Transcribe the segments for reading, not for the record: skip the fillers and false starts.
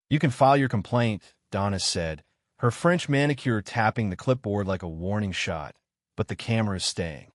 You can file your complaint, Donna said, her French manicure tapping the clipboard like a warning shot. But the camera is staying.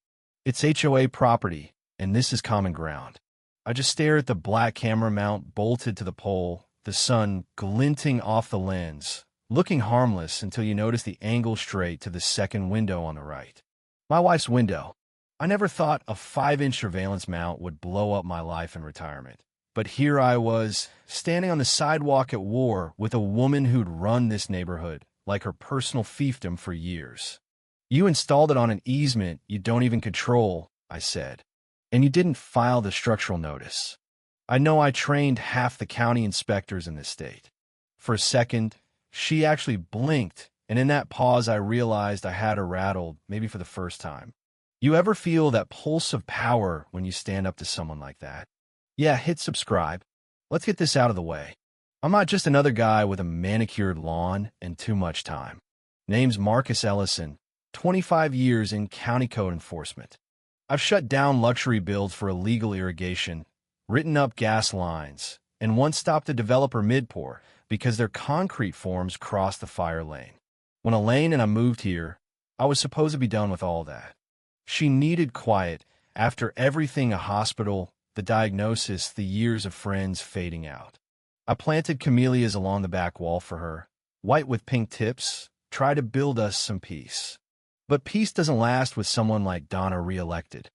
It's HOA property, and this is common ground. I just stare at the black camera mount bolted to the pole, the sun glinting off the lens, looking harmless until you notice the angle straight to the second window on the right. My wife's window. I never thought a 5-inch surveillance mount would blow up my life in retirement. But here I was, standing on the sidewalk at war with a woman who'd run this neighborhood like her personal fiefdom for years. You installed it on an easement you don't even control, I said. And you didn't file the structural notice. I know I trained half the county inspectors in this state. For a second, she actually blinked, and in that pause I realized I had her rattled, maybe for the first time. You ever feel that pulse of power when you stand up to someone like that? Yeah, hit subscribe. Let's get this out of the way. I'm not just another guy with a manicured lawn and too much time. Name's Marcus Ellison, 25 years in county code enforcement. I've shut down luxury builds for illegal irrigation, written up gas lines, and once stopped a developer mid-pour because their concrete forms crossed the fire lane. When Elaine and I moved here, I was supposed to be done with all that. She needed quiet after everything: a hospital, the diagnosis, the years of friends fading out. I planted camellias along the back wall for her, white with pink tips, try to build us some peace. But peace doesn't last with someone like Donna reelected.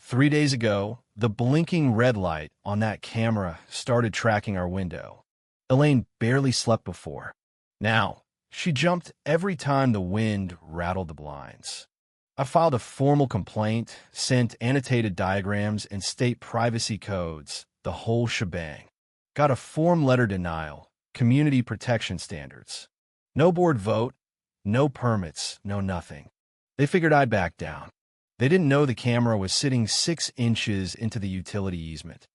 3 days ago, the blinking red light on that camera started tracking our window. Elaine barely slept before. Now, she jumped every time the wind rattled the blinds. I filed a formal complaint, sent annotated diagrams and state privacy codes, the whole shebang. Got a form letter denial, community protection standards. No board vote, no permits, no nothing. They figured I'd back down. They didn't know the camera was sitting 6 inches into the utility easement.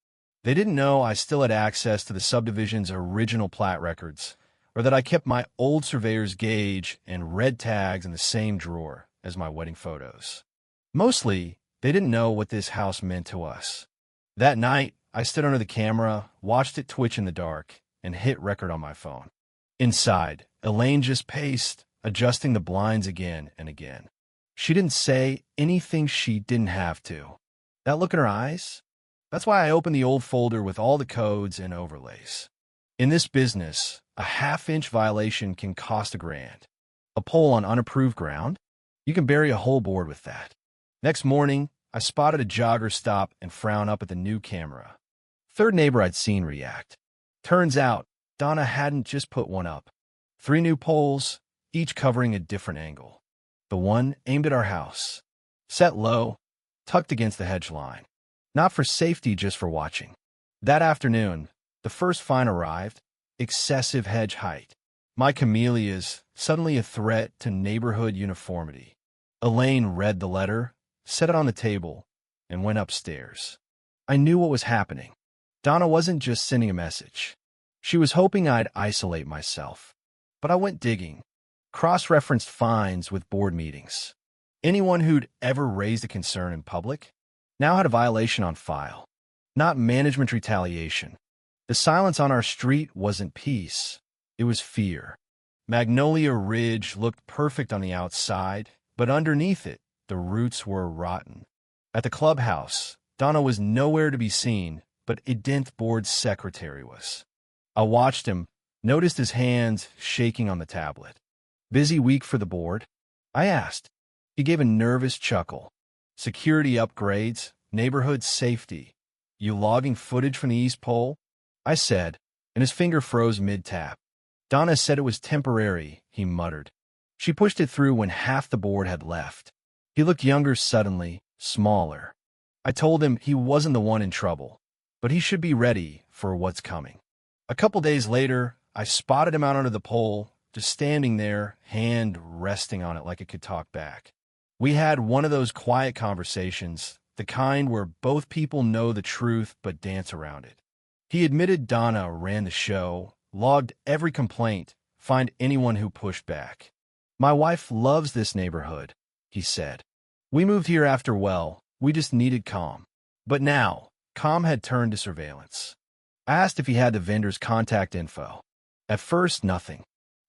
They didn't know I still had access to the subdivision's original plat records, or that I kept my old surveyor's gauge and red tags in the same drawer as my wedding photos. Mostly, they didn't know what this house meant to us. That night, I stood under the camera, watched it twitch in the dark, and hit record on my phone. Inside, Elaine just paced, adjusting the blinds again and again. She didn't say anything she didn't have to. That look in her eyes? That's why I opened the old folder with all the codes and overlays. In this business, a half-inch violation can cost $1,000. A pole on unapproved ground? You can bury a whole board with that. Next morning, I spotted a jogger stop and frown up at the new camera. Third neighbor I'd seen react. Turns out, Donna hadn't just put one up. 3 new poles, each covering a different angle. The one aimed at our house. Set low, tucked against the hedge line. Not for safety, just for watching. That afternoon, the first fine arrived. Excessive hedge height. My camellias, suddenly a threat to neighborhood uniformity. Elaine read the letter, set it on the table, and went upstairs. I knew what was happening. Donna wasn't just sending a message. She was hoping I'd isolate myself. But I went digging. Cross-referenced fines with board meetings. Anyone who'd ever raised a concern in public now had a violation on file. Not management retaliation. The silence on our street wasn't peace. It was fear. Magnolia Ridge looked perfect on the outside, but underneath it, the roots were rotten. At the clubhouse, Donna was nowhere to be seen, but Edith Board's secretary was. I watched him, noticed his hands shaking on the tablet. Busy week for the board? I asked. He gave a nervous chuckle. Security upgrades, neighborhood safety. You logging footage from the East Pole? I said, and his finger froze mid-tap. Donna said it was temporary, he muttered. She pushed it through when half the board had left. He looked younger suddenly, smaller. I told him he wasn't the one in trouble, but he should be ready for what's coming. A couple days later, I spotted him out under the pole, just standing there, hand resting on it like it could talk back. We had one of those quiet conversations, the kind where both people know the truth but dance around it. He admitted Donna ran the show, logged every complaint, fined anyone who pushed back. My wife loves this neighborhood, he said. We moved here after, well, we just needed calm. But now, calm had turned to surveillance. I asked if he had the vendor's contact info. At first, nothing.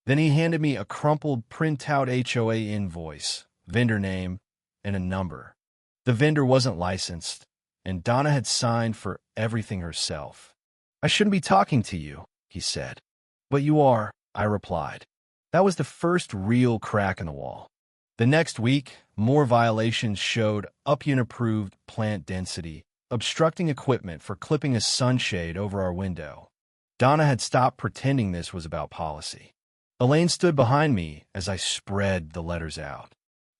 Then he handed me a crumpled printout HOA invoice, vendor name, and a number. The vendor wasn't licensed, and Donna had signed for everything herself. "I shouldn't be talking to you," he said. "But you are," I replied. That was the first real crack in the wall. The next week, more violations showed up-unit-approved plant density, obstructing equipment for clipping a sunshade over our window. Donna had stopped pretending this was about policy. Elaine stood behind me as I spread the letters out.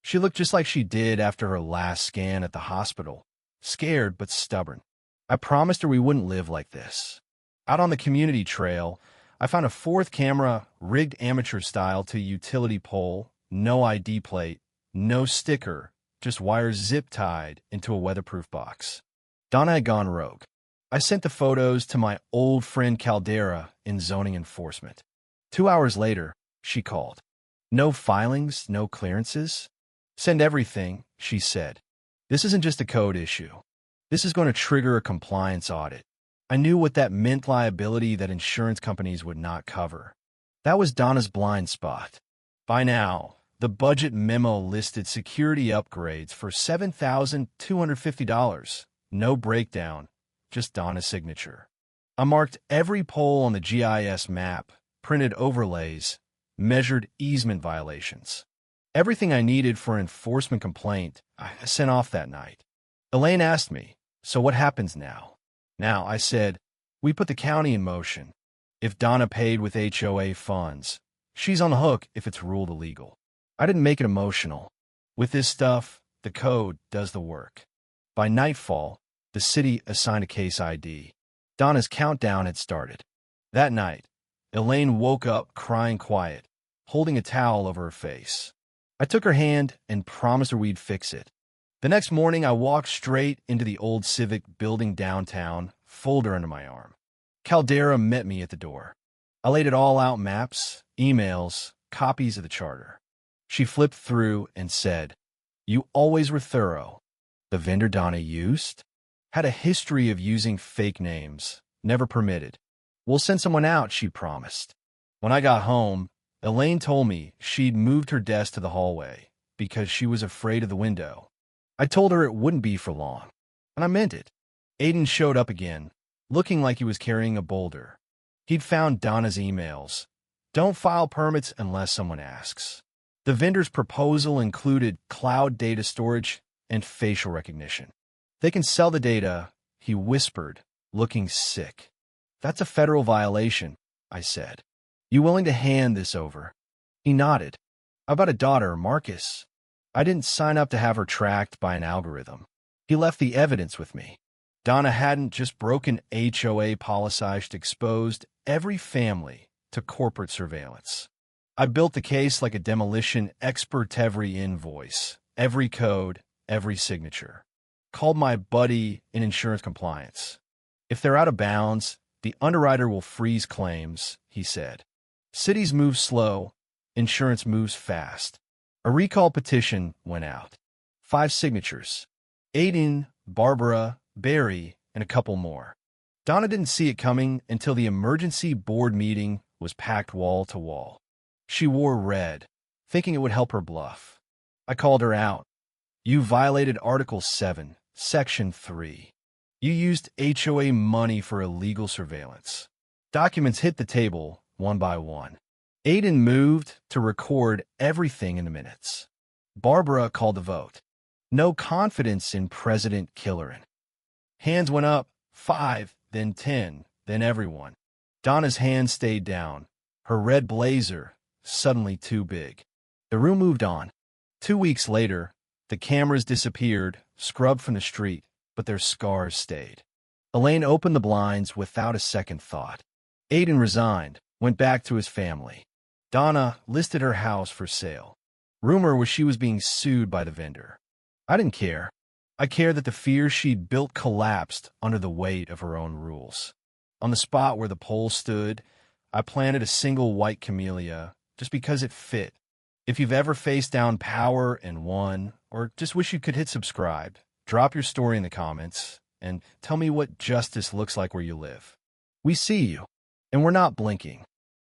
She looked just like she did after her last scan at the hospital, scared but stubborn. I promised her we wouldn't live like this. Out on the community trail, I found a fourth camera rigged amateur style to a utility pole, no ID plate, no sticker, just wires zip-tied into a weatherproof box. Donna had gone rogue. I sent the photos to my old friend Caldera in zoning enforcement. 2 hours later, she called. "No filings, no clearances?" "Send everything," she said. "This isn't just a code issue. This is going to trigger a compliance audit." I knew what that meant: liability that insurance companies would not cover. That was Donna's blind spot. By now, the budget memo listed security upgrades for $7,250. No breakdown, just Donna's signature. I marked every pole on the GIS map, printed overlays, measured easement violations. Everything I needed for an enforcement complaint, I sent off that night. Elaine asked me, "So what happens now?" "Now," I said, "we put the county in motion. If Donna paid with HOA funds, she's on the hook if it's ruled illegal." I didn't make it emotional. With this stuff, the code does the work. By nightfall, the city assigned a case ID. Donna's countdown had started. That night, Elaine woke up crying quiet, holding a towel over her face. I took her hand and promised her we'd fix it. The next morning, I walked straight into the old Civic building downtown, folder under my arm. Caldera met me at the door. I laid it all out: maps, emails, copies of the charter. She flipped through and said, "You always were thorough. The vendor Donna used had a history of using fake names, never permitted. We'll send someone out," she promised. When I got home, Elaine told me she'd moved her desk to the hallway because she was afraid of the window. I told her it wouldn't be for long, and I meant it. Aiden showed up again, looking like he was carrying a boulder. He'd found Donna's emails. "Don't file permits unless someone asks." The vendor's proposal included cloud data storage and facial recognition. "They can sell the data," he whispered, looking sick. "That's a federal violation," I said. "You willing to hand this over?" He nodded. "I've got a daughter, Marcus. I didn't sign up to have her tracked by an algorithm." He left the evidence with me. Donna hadn't just broken HOA policy, she'd exposed every family to corporate surveillance. I built the case like a demolition expert: every invoice, every code, every signature. Called my buddy in insurance compliance. "If they're out of bounds, the underwriter will freeze claims," he said. Cities move slow, insurance moves fast. A recall petition went out. 5 signatures: Aiden, Barbara, Barry, and a couple more. Donna didn't see it coming until the emergency board meeting was packed wall to wall. She wore red, thinking it would help her bluff. I called her out. "You violated Article 7, Section 3. You used HOA money for illegal surveillance." Documents hit the table one by one. Aiden moved to record everything in the minutes. Barbara called the vote. No confidence in President Killeran. Hands went up, 5, then 10, then everyone. Donna's hand stayed down, her red blazer suddenly too big. The room moved on. 2 weeks later, the cameras disappeared, scrubbed from the street, but their scars stayed. Elaine opened the blinds without a second thought. Aiden resigned, went back to his family. Donna listed her house for sale. Rumor was she was being sued by the vendor. I didn't care. I cared that the fear she'd built collapsed under the weight of her own rules. On the spot where the pole stood, I planted a single white camellia just because it fit. If you've ever faced down power and won, or just wish you could hit subscribe, drop your story in the comments and tell me what justice looks like where you live. We see you, and we're not blinking.